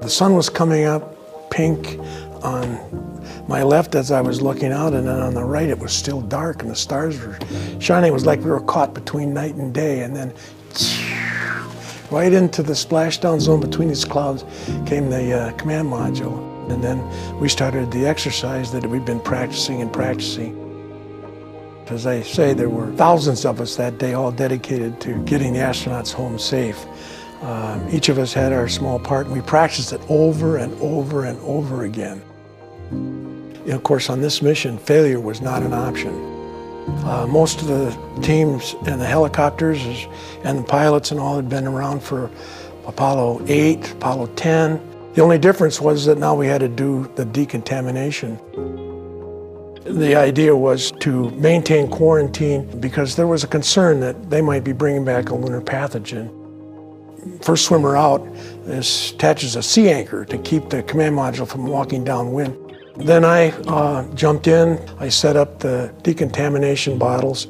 The sun was coming up pink on my left as I was looking out, and then on the right it was still dark and the stars were shining. It was like we were caught between night and day, and then right into the splashdown zone between these clouds came the command module. And then we started the exercise that we'd been practicing and practicing. As I say, there were thousands of us that day, all dedicated to getting the astronauts home safe. Each of us had our small part, and we practiced it over and over and over again. And of course, on this mission, failure was not an option. Most of the teams and the helicopters and the pilots and all had been around for Apollo 8, Apollo 10. The only difference was that now we had to do the decontamination. The idea was to maintain quarantine because there was a concern that they might be bringing back a lunar pathogen. First swimmer out attaches a sea anchor to keep the command module from walking downwind. Then I jumped in, I set up the decontamination bottles.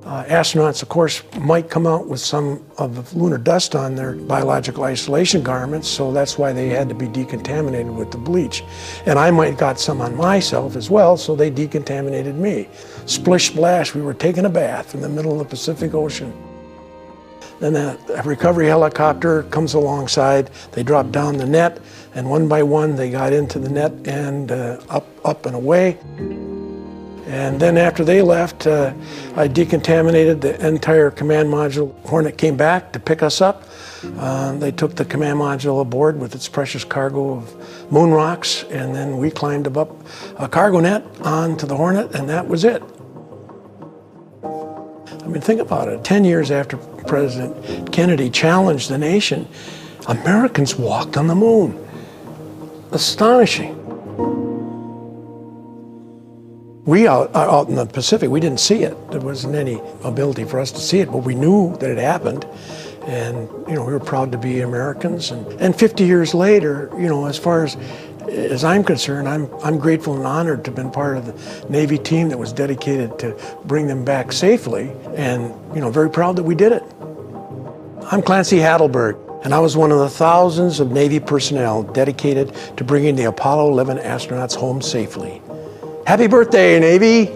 Astronauts, of course, might come out with some of the lunar dust on their biological isolation garments, so that's why they had to be decontaminated with the bleach. And I might have got some on myself as well, so they decontaminated me. Splish splash, we were taking a bath in the middle of the Pacific Ocean. Then the recovery helicopter comes alongside, they drop down the net, and one by one they got into the net and up and away. And then after they left, I decontaminated the entire command module. Hornet came back to pick us up. They took the command module aboard with its precious cargo of moon rocks, and then we climbed up a cargo net onto the Hornet, and that was it. I mean, think about it. 10 years after President Kennedy challenged the nation, Americans walked on the moon. Astonishing. We out in the Pacific, we didn't see it. There wasn't any ability for us to see it, but we knew that it happened. And, we were proud to be Americans. And 50 years later, as far as I'm concerned, I'm grateful and honored to have been part of the Navy team that was dedicated to bring them back safely. And, very proud that we did it. I'm Clancy Hatleberg, and I was one of the thousands of Navy personnel dedicated to bringing the Apollo 11 astronauts home safely. Happy birthday, Navy!